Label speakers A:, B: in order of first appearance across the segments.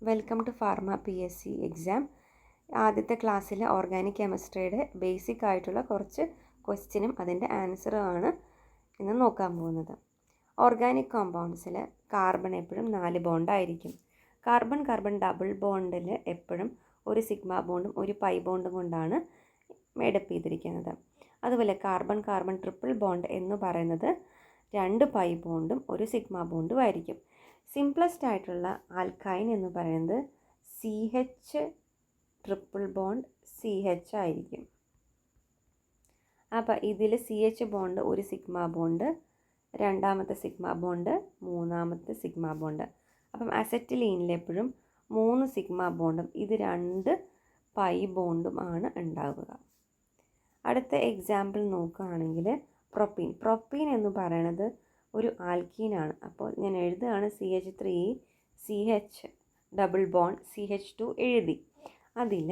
A: Welcome to pharma PSC exam. ആദ്യത്തെ ക്ലാസ്സിൽ organic കെമിസ്ട്രിയുടെ basic ആയിട്ടുള്ള കുറച്ച് ക്വസ്റ്റ്യനും അതിൻ്റെ ആൻസറുമാണ് ഇന്ന് നോക്കാൻ പോകുന്നത്. ഓർഗാനിക് കോമ്പൗണ്ട്സിൽ കാർബൺ എപ്പോഴും 4 ബോണ്ടായിരിക്കും. കാർബൺ ഡബിൾ ബോണ്ടിൽ എപ്പോഴും ഒരു സിഗ്മ ബോണ്ടും ഒരു പൈ ബോണ്ടും കൊണ്ടാണ് മേഡപ്പ് ചെയ്തിരിക്കുന്നത്. അതുപോലെ കാർബൺ ട്രിപ്പിൾ ബോണ്ട് എന്ന് പറയുന്നത് 2 പൈ ബോണ്ടും ഒരു സിഗ്മ ബോണ്ടും ആയിരിക്കും. സിംപ്ലസ്റ്റ് ആയിട്ടുള്ള ആൽക്കൈൻ എന്ന് പറയുന്നത് CH ട്രിപ്പിൾ ബോണ്ട് CH ആയിരിക്കും. അപ്പോൾ ഇതിൽ CH ബോണ്ട് ഒരു സിഗ്മ ബോണ്ട്, രണ്ടാമത്തെ സിഗ്മ ബോണ്ട്, മൂന്നാമത്തെ സിഗ്മ ബോണ്ട്. അപ്പം അസറ്റിലീനിൽ എപ്പോഴും 3 സിഗ്മ ബോണ്ടും ഇത് 2 പൈ ബോണ്ടും ആണ് ഉണ്ടാവുക. അടുത്ത എക്സാമ്പിൾ നോക്കുകയാണെങ്കിൽ പ്രൊപ്പീൻ എന്ന് പറയുന്നത് ഒരു ആൽക്കീനാണ്. അപ്പോൾ ഞാൻ എഴുതുകയാണ് CH3 CH double bond CH2 എഴുതി. അതിൽ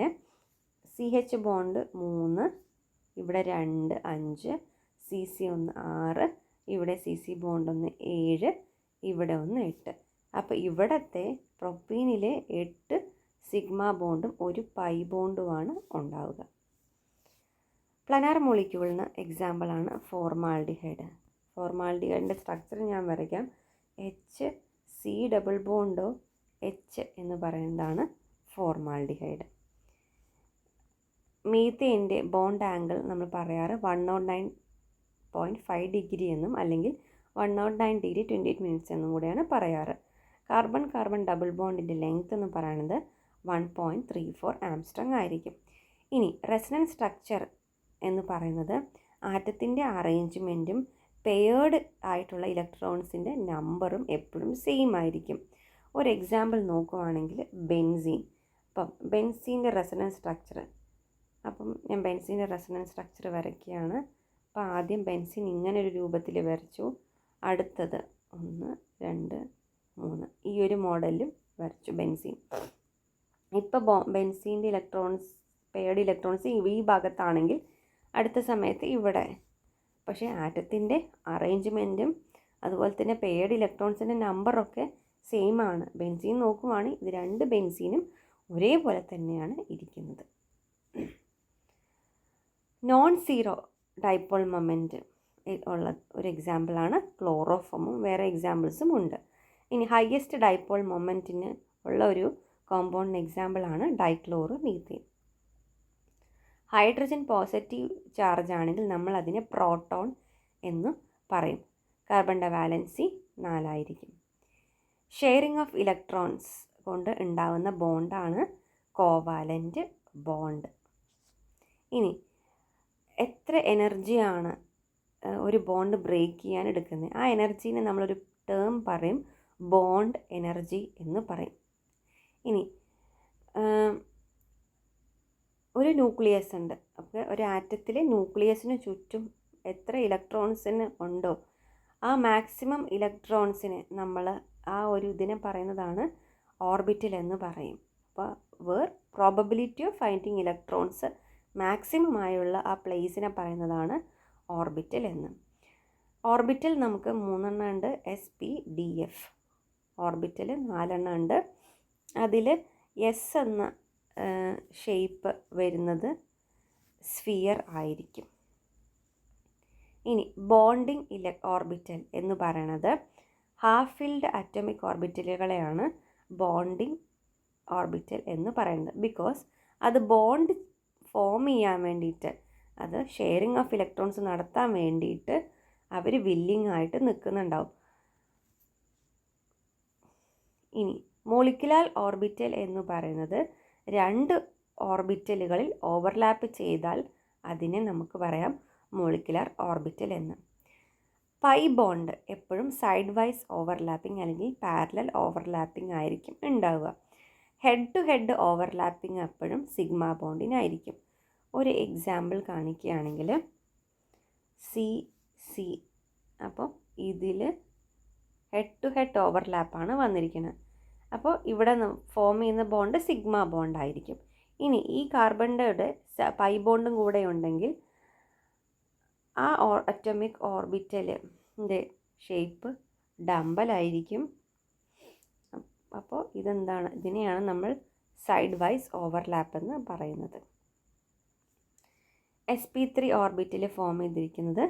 A: CH ബോണ്ട് 3, ഇവിടെ 2 5, CC1 6, ഇവിടെ CC ബോണ്ട് 1 7, ഇവിടെ 1 8. അപ്പോൾ ഇവിടത്തെ പ്രൊപ്പീനിലെ 8 സിഗ്മ ബോണ്ടും ഒരു പൈ ബോണ്ടുമാണ് ഉണ്ടാവുക. പ്ലനാർ മോളിക്യൂളിന് എക്സാമ്പിളാണ് ഫോർമാൽഡിഹൈഡ്. ഫോർമാൽഡിഹൈഡിൻ്റെ സ്ട്രക്ചർ ഞാൻ വരയ്ക്കാം. HC ഡബിൾ ബോണ്ടോ H എന്ന് പറയുന്നതാണ് ഫോർമാൽഡിഹൈഡ്. മീത്തേൻ്റെ ബോണ്ട് ആംഗിൾ നമ്മൾ പറയാറ് 109.5 ഡിഗ്രി എന്നും അല്ലെങ്കിൽ 109 ഡിഗ്രി 28 മിനിറ്റ്സ് എന്നും കൂടെയാണ് പറയാറ്. കാർബൺ ഡബിൾ ബോണ്ടിൻ്റെ ലെങ്ത് എന്ന് പറയുന്നത് 1.34 ആംസ്ട്രോങ് ആയിരിക്കും. ഇനി റെസണൻസ് സ്ട്രക്ചർ എന്ന് പറയുന്നത് ആറ്റത്തിൻ്റെ അറേഞ്ച്മെൻറ്റും പെയർഡ് ആയിട്ടുള്ള ഇലക്ട്രോൺസിൻ്റെ നമ്പറും എപ്പോഴും സെയിം ആയിരിക്കും. ഒരു എക്സാമ്പിൾ നോക്കുകയാണെങ്കിൽ ബെൻസീൻ. അപ്പം ബെൻസീൻ്റെ റെസണൻസ് സ്ട്രക്ചർ, ഞാൻ ബെൻസീൻ്റെ റെസണൻസ് സ്ട്രക്ചർ വരയ്ക്കുകയാണ്. അപ്പോൾ ആദ്യം ബെൻസീൻ ഇങ്ങനെ ഒരു രൂപത്തിൽ വരച്ചു, അടുത്തത് 1 2 3 ഈ ഒരു മോഡലിലും വരച്ചു ബെൻസീൻ. ഇപ്പോൾ ബെൻസീൻ്റെ പെയർഡ് ഇലക്ട്രോൺസ് ഈ ഭാഗത്താണെങ്കിൽ അടുത്ത സമയത്ത് ഇവിടെ. പക്ഷേ ആറ്റത്തിൻ്റെ അറേഞ്ച്മെൻറ്റും അതുപോലെ തന്നെ പെയർഡ് ഇലക്ട്രോൺസിൻ്റെ നമ്പറൊക്കെ സെയിം ആണ്. ബെൻസീൻ നോക്കുവാണെങ്കിൽ ഇത് 2 ബെൻസീനും ഒരേപോലെ തന്നെയാണ് ഇരിക്കുന്നത്. നോൺ സീറോ ഡൈപോൾ മൊമെൻറ്റ് ഉള്ള ഒരു എക്സാമ്പിളാണ് ക്ലോറോഫോമും. വേറെ എക്സാമ്പിൾസും ഉണ്ട്. ഇനി ഹയസ്റ്റ് ഡൈപോൾ മൊമെൻറ്റിന് ഉള്ള ഒരു കോമ്പൗണ്ട് എക്സാമ്പിളാണ് ഡൈക്ലോറോമീഥേൻ. ഹൈഡ്രജൻ പോസിറ്റീവ് ചാർജ് ആണെങ്കിൽ നമ്മൾ അതിനെ പ്രോട്ടോൺ എന്ന് പറയും. കാർബണിൻ്റെ വാലൻസി 4 ആയിരിക്കും. ഷെയറിംഗ് ഓഫ് ഇലക്ട്രോൺസ് കൊണ്ട് ഉണ്ടാകുന്ന ബോണ്ടാണ് കോവാലൻ്റ് ബോണ്ട്. ഇനി എത്ര എനർജിയാണ് ഒരു ബോണ്ട് ബ്രേക്ക് ചെയ്യാൻ എടുക്കുന്നത്? ആ എനർജീനെ നമ്മളൊരു ടേം പറയും, ബോണ്ട് എനർജി എന്ന് പറയും. ഇനി ഒരു ന്യൂക്ലിയസ് ഉണ്ട്. അപ്പോൾ ഒരു ആറ്റത്തിലെ ന്യൂക്ലിയസിന് ചുറ്റും എത്ര ഇലക്ട്രോൺസിന് ഉണ്ടോ ആ മാക്സിമം ഇലക്ട്രോൺസിന് നമ്മൾ ആ ഒരു ഇതിനെ പറയുന്നതാണ് ഓർബിറ്റൽ എന്ന് പറയും. അപ്പോൾ probability of finding electrons maximum ആയുള്ള ആ പ്ലേസിനെ പറയുന്നതാണ് ഓർബിറ്റൽ എന്ന്. ഓർബിറ്റൽ നമുക്ക് 3 ഉണ്ട്. SPDF ഓർബിറ്റൽ 4 ഉണ്ട്. അതിൽ S എന്ന ഷേപ്പ് വരുന്നത് സ്ഫിയർ ആയിരിക്കും. ഇനി ബോണ്ടിങ് ഓർബിറ്റൽ എന്ന് പറയുന്നത് ഹാഫ് ഫിൽഡ് അറ്റോമിക് ഓർബിറ്റലുകളെയാണ് ബോണ്ടിങ് ഓർബിറ്റൽ എന്ന് പറയുന്നത്. ബിക്കോസ് അത് ബോണ്ട് ഫോം ചെയ്യാൻ വേണ്ടിയിട്ട്, അത് ഷെയറിംഗ് ഓഫ് ഇലക്ട്രോൺസ് നടത്താൻ വേണ്ടിയിട്ട് അവർ വില്ലിംഗ് ആയിട്ട് നിൽക്കുന്നുണ്ടാവും. ഇനി മോളിക്കുലാർ ഓർബിറ്റൽ എന്ന് പറയുന്നത് 2 ഓർബിറ്റലുകളിൽ ഓവർലാപ്പ് ചെയ്താൽ അതിനെ നമുക്ക് പറയാം മോളിക്കുലാർ ഓർബിറ്റൽ എന്ന്. പൈ ബോണ്ട് എപ്പോഴും സൈഡ് വൈസ് ഓവർലാപ്പിംഗ് അല്ലെങ്കിൽ പാരലൽ ഓവർലാപ്പിംഗ് ആയിരിക്കും ഉണ്ടാവുക. ഹെഡ് ടു ഹെഡ് ഓവർലാപ്പിംഗ് എപ്പോഴും സിഗ്മ ബോണ്ടിനായിരിക്കും. ഒരു എക്സാമ്പിൾ കാണിക്കുകയാണെങ്കിൽ CC. അപ്പോൾ ഇതിൽ ഹെഡ് ടു ഹെഡ് ഓവർലാപ്പാണ് വന്നിരിക്കുന്നത്. അപ്പോൾ ഇവിടെ ഫോം ചെയ്യുന്ന ബോണ്ട് സിഗ്മ ബോണ്ട് ആയിരിക്കും. ഇനി ഈ കാർബണിൻ്റെ പൈ ബോണ്ടും കൂടെ ഉണ്ടെങ്കിൽ ആ അറ്റോമിക് ഓർബിറ്റലിൻ്റെ ഷേപ്പ് ഡമ്പലായിരിക്കും. അപ്പോൾ ഇതിനെയാണ് നമ്മൾ സൈഡ് വൈസ് ഓവർലാപ്പ് എന്ന് പറയുന്നത്. sp3 ഓർബിറ്റിൽ ഫോം ചെയ്തിരിക്കുന്നത്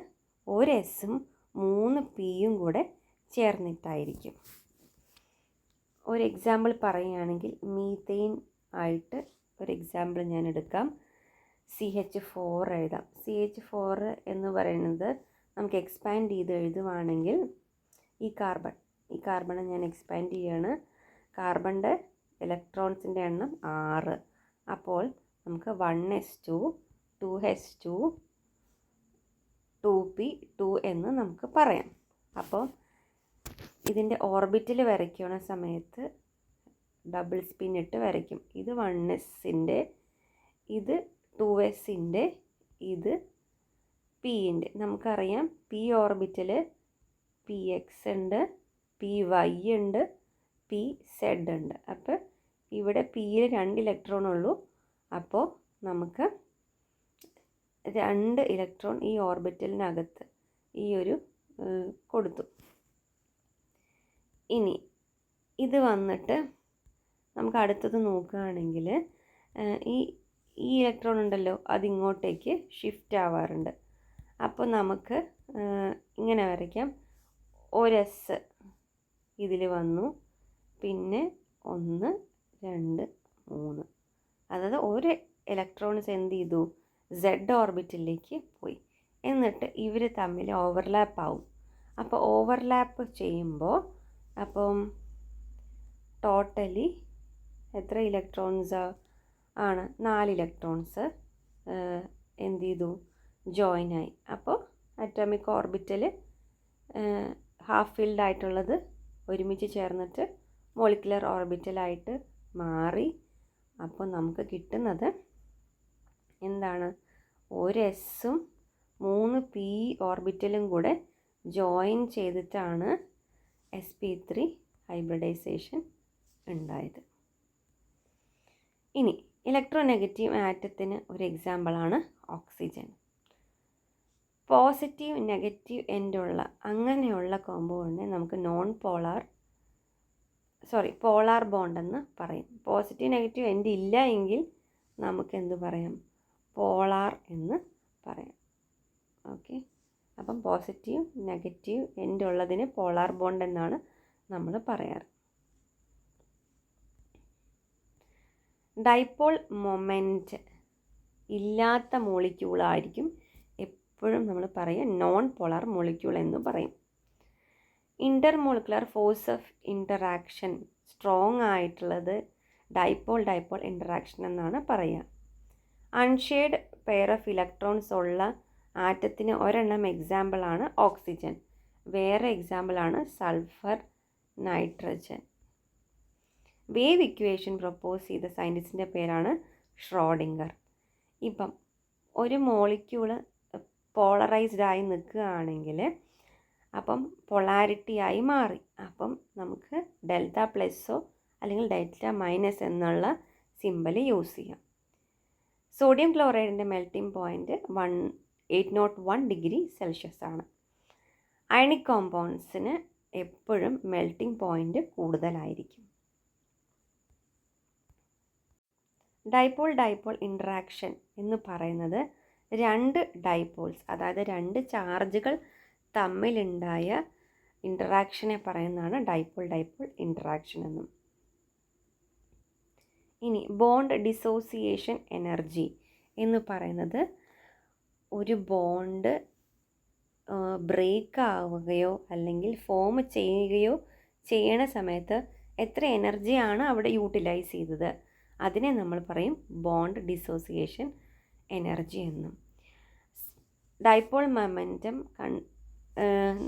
A: ഒരു എസും 3 പിയും കൂടെ ചേർന്നിട്ടായിരിക്കും. ഒരു എക്സാമ്പിൾ പറയുകയാണെങ്കിൽ മീതെയിൻ ആയിട്ട് ഒരു എക്സാമ്പിൾ ഞാൻ എടുക്കാം. CH4 എഴുതാം. CH4 എന്ന് പറയുന്നത് നമുക്ക് എക്സ്പാൻഡ് ചെയ്ത് എഴുതുവാണെങ്കിൽ ഈ കാർബണെ ഞാൻ എക്സ്പാൻഡ് ചെയ്യാണ്. കാർബണിൻ്റെ ഇലക്ട്രോൺസിൻ്റെ എണ്ണം 6. അപ്പോൾ നമുക്ക് 1s2 2s2 2p2 എന്ന് നമുക്ക് പറയാം. അപ്പോൾ ഇതിൻ്റെ ഓർബിറ്റിൽ വരയ്ക്കുന്ന സമയത്ത് ഡബിൾ സ്പിൻ ഇട്ട് വരയ്ക്കും. ഇത് 1sൻ്റെ, ഇത് 2sൻ്റെ, ഇത് പിൻ്റെ. നമുക്കറിയാം പി ഓർബിറ്റിൽ px ഉണ്ട്, py ഉണ്ട്, pz ഉണ്ട്. അപ്പോൾ ഇവിടെ പിയിൽ 2 ഇലക്ട്രോൺ ഉള്ളൂ. അപ്പോൾ നമുക്ക് 2 ഇലക്ട്രോൺ ഈ ഓർബിറ്റലിനകത്ത് ഈ ഒരു കൊടുത്തു. ഇനി ഇത് വന്നിട്ട് നമുക്ക് അടുത്തത് നോക്കുകയാണെങ്കിൽ ഈ ഇലക്ട്രോൺ ഉണ്ടല്ലോ, അതിങ്ങോട്ടേക്ക് ഷിഫ്റ്റ് ആവാറുണ്ട്. അപ്പോൾ നമുക്ക് ഇങ്ങനെ വരയ്ക്കാം. ഒരു എസ് ഇതിൽ വന്നു, പിന്നെ 1 2 3, അതായത് ഒരു ഇലക്ട്രോൺസ് എന്ത് ചെയ്തു, Z ഓർബിറ്റിലേക്ക് പോയി. എന്നിട്ട് ഇവർ തമ്മിൽ ഓവർലാപ്പ് ആവും. അപ്പോൾ ഓവർലാപ്പ് ചെയ്യുമ്പോൾ അപ്പം ടോട്ടലി എത്ര ഇലക്ട്രോൺസ് ആണ്? 4 ഇലക്ട്രോൺസ് എന്ത് ചെയ്തു, ജോയിൻ ആയി. അപ്പോൾ അറ്റോമിക് ഓർബിറ്റൽ ഹാഫ് ഫിൽഡ് ആയിട്ടുള്ളത് ഒരുമിച്ച് ചേർന്നിട്ട് മോളിക്കുലർ ഓർബിറ്റലായിട്ട് മാറി. അപ്പോൾ നമുക്ക് കിട്ടുന്നത് എന്താണ്? ഒരു എസും 3 പി ഓർബിറ്റലും കൂടെ ജോയിൻ ചെയ്തിട്ടാണ് sp3 ഹൈബ്രിഡൈസേഷൻ ഉണ്ടായത്. ഇനി ഇലക്ട്രോനെഗറ്റീവ് ആറ്റത്തിന് ഒരു എക്സാമ്പിളാണ് ഓക്സിജൻ. പോസിറ്റീവ് നെഗറ്റീവ് എൻഡുള്ള അങ്ങനെയുള്ള കോമ്പൗണ്ടിനെ നമുക്ക് പോളാർ ബോണ്ടെന്ന് പറയും. പോസിറ്റീവ് നെഗറ്റീവ് എൻഡ് ഇല്ല എങ്കിൽ നമുക്ക് എന്ത് പറയാം? പോളാർ എന്ന് പറയാം. ഓക്കെ, അപ്പം പോസിറ്റീവ് നെഗറ്റീവ് എൻഡ് ഉള്ളതിന് പോളാർ ബോണ്ട് എന്നാണ് നമ്മൾ പറയാറ്. ഡൈപോൾ മൊമെൻറ്റ് ഇല്ലാത്ത മോളിക്യൂളായിരിക്കും എപ്പോഴും നമ്മൾ പറയുക നോൺ പോളാർ മോളിക്യൂൾ എന്ന് പറയും. Intermolecular force of interaction strong ആയിട്ടുള്ളത് ഡൈപോൾ ഇൻറ്ററാക്ഷൻ എന്നാണ് പറയുക. അൺഷെയ്ഡ് പെയർ ഓഫ് ഇലക്ട്രോൺസ് ഉള്ള ആറ്റത്തിന് ഒരെണ്ണം എക്സാമ്പിളാണ് ഓക്സിജൻ, വേറെ എക്സാമ്പിളാണ് sulphur, nitrogen. Wave equation propose ചെയ്ത സയൻറ്റിസ്റ്റിൻ്റെ പേരാണ് ഷ്രോഡിംഗർ. ഇപ്പം ഒരു മോളിക്യൂള് പോളറൈസ്ഡ് ആയി നിൽക്കുകയാണെങ്കിൽ അപ്പം പൊളാരിറ്റി ആയി മാറി. അപ്പം നമുക്ക് ഡെൽറ്റ പ്ലസ്സോ അല്ലെങ്കിൽ ഡെൽറ്റ മൈനസ് എന്നുള്ള സിമ്പൽ യൂസ് ചെയ്യാം. സോഡിയം ക്ലോറൈഡിൻ്റെ മെൽറ്റിംഗ് പോയിൻറ്റ് 801 ഡിഗ്രി സെൽഷ്യസ് ആണ്. അയണിക് കോമ്പൗണ്ട്സിന് എപ്പോഴും മെൽറ്റിംഗ് പോയിൻറ്റ് കൂടുതലായിരിക്കും. ഡൈപോൾ ഇൻട്രാക്ഷൻ എന്ന് പറയുന്നത് 2 ഡൈപോൾസ്, അതായത് 2 ചാർജുകൾ തമ്മിലുണ്ടായ ഇൻട്രാക്ഷനെ പറയുന്നതാണ് ഡൈപോൾ ഇൻട്രാക്ഷൻ എന്നും. ഇനി ബോണ്ട് ഡിസോസിയേഷൻ എനർജി എന്ന് പറയുന്നത് ഒരു ബോണ്ട് ബ്രേക്ക് ആവുകയോ അല്ലെങ്കിൽ ഫോം ചെയ്യുകയോ ചെയ്യണ സമയത്ത് എത്ര എനർജിയാണ് അവിടെ യൂട്ടിലൈസ് ചെയ്തത്, അതിനെ നമ്മൾ പറയും ബോണ്ട് ഡിസോസിയേഷൻ എനർജി എന്നും. ഡൈപോൾ മൊമെൻറ്റം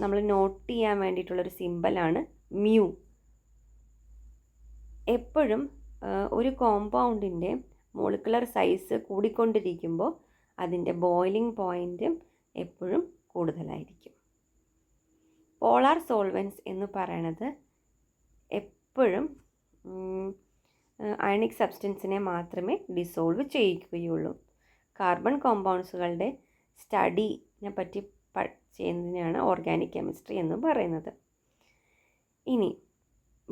A: നമ്മൾ നോട്ട് ചെയ്യാൻ വേണ്ടിയിട്ടുള്ളൊരു സിമ്പലാണ് മ്യൂ. എപ്പോഴും ഒരു കോമ്പൗണ്ടിൻ്റെ മോളിക്കുലർ സൈസ് കൂടിക്കൊണ്ടിരിക്കുമ്പോൾ അതിൻ്റെ ബോയിലിംഗ് പോയിൻറ്റും എപ്പോഴും കൂടുതലായിരിക്കും. പോളാർ സോൾവെൻറ്റ്സ് എന്ന് പറയണത് എപ്പോഴും അയണിക് സബ്സ്റ്റൻസിനെ മാത്രമേ ഡിസോൾവ് ചെയ്യിക്കുകയുള്ളൂ. കാർബൺ കോമ്പൗണ്ട്സുകളുടെ സ്റ്റഡിനെ പറ്റി ചെയ്യുന്നതിനാണ് ഓർഗാനിക് കെമിസ്ട്രി എന്ന് പറയുന്നത്. ഇനി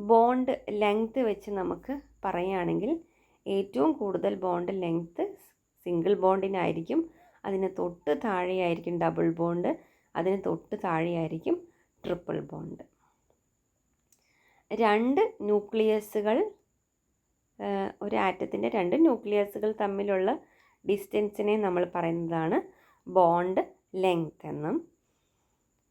A: ബോണ്ട് ലെങ്ത് വെച്ച് നമുക്ക് പറയുകയാണെങ്കിൽ ഏറ്റവും കൂടുതൽ ബോണ്ട് ലെങ്ത് സിംഗിൾ ബോണ്ടിനായിരിക്കും. അതിന് തൊട്ട് താഴെയായിരിക്കും ഡബിൾ ബോണ്ട്, അതിന് തൊട്ട് താഴെയായിരിക്കും ട്രിപ്പിൾ ബോണ്ട്. രണ്ട് ന്യൂക്ലിയസുകൾ, ഒരു ആറ്റത്തിൻ്റെ രണ്ട് ന്യൂക്ലിയസുകൾ തമ്മിലുള്ള ഡിസ്റ്റൻസിനെ നമ്മൾ പറയുന്നതാണ് ബോണ്ട് ലെങ്ത് എന്നും.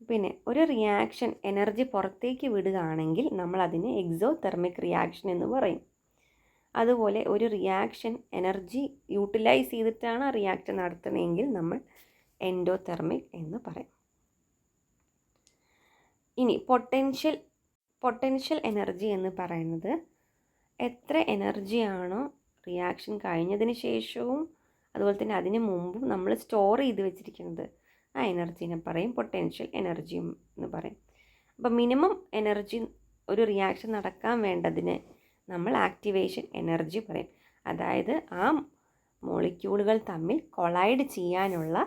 A: പിന്നെ ഒരു റിയാക്ഷൻ എനർജി പുറത്തേക്ക് വിടുകയാണെങ്കിൽ നമ്മൾ അതിനെ എക്സോതെർമിക് റിയാക്ഷൻ എന്ന് പറയും. അതുപോലെ ഒരു റിയാക്ഷൻ എനർജി യൂട്ടിലൈസ് ചെയ്തിട്ടാണ് ആ റിയാക്ഷൻ നടത്തുന്നതെങ്കിൽ നമ്മൾ എൻഡോതെർമിക് എന്ന് പറയും. ഇനി പൊട്ടൻഷ്യൽ എനർജി എന്ന് പറയുന്നത് എത്ര എനർജിയാണോ റിയാക്ഷൻ കഴിഞ്ഞതിന് ശേഷവും അതുപോലെ തന്നെ അതിന് മുമ്പും നമ്മൾ സ്റ്റോർ ചെയ്ത് വെച്ചിരിക്കുന്നത്, ആ എനർജീനെ പറയും പൊട്ടൻഷ്യൽ എനർജി എന്ന് പറയും. അപ്പോൾ മിനിമം എനർജി ഒരു റിയാക്ഷൻ നടക്കാൻ വേണ്ടതിന് നമ്മൾ ആക്ടിവേഷൻ എനർജി പറയും. അതായത് ആ മോളിക്യൂളുകൾ തമ്മിൽ കൊളൈഡ് ചെയ്യാനുള്ള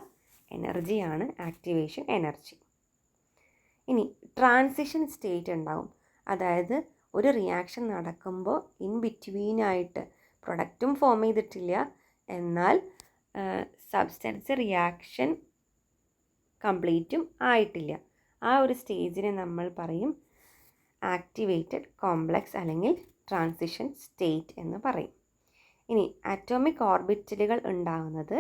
A: എനർജിയാണ് ആക്ടിവേഷൻ എനർജി. ഇനി ട്രാൻസിഷൻ സ്റ്റേറ്റ് ഉണ്ടാവും. അതായത് ഒരു റിയാക്ഷൻ നടക്കുമ്പോൾ ഇൻ ബിറ്റ്വീനായിട്ട് പ്രൊഡക്റ്റും ഫോം ചെയ്തിട്ടില്ല, എന്നാൽ സബ്സ്റ്റൻസ് റിയാക്ഷൻ കംപ്ലീറ്റും ആയിട്ടില്ല. ആ ഒരു സ്റ്റേജിനെ നമ്മൾ പറയും ആക്ടിവേറ്റഡ് കോംപ്ലക്സ് അല്ലെങ്കിൽ ട്രാൻസിഷൻ സ്റ്റേറ്റ് എന്ന് പറയും. ഇനി അറ്റോമിക് ഓർബിറ്റലുകൾ ഉണ്ടാകുന്നത്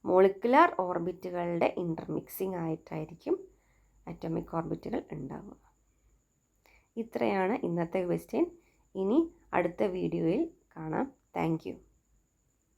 A: മോളിക്കുലാർ ഓർബിറ്റുകളുടെ ഇൻ്റർമിക്സിംഗ് ആയിട്ടായിരിക്കും അറ്റോമിക് ഓർബിറ്റുകൾ ഉണ്ടാവുക. ഇത്രയാണ് ഇന്നത്തെ ക്വസ്റ്റ്യൻ. ഇനി അടുത്ത വീഡിയോയിൽ കാണാം. Thank you.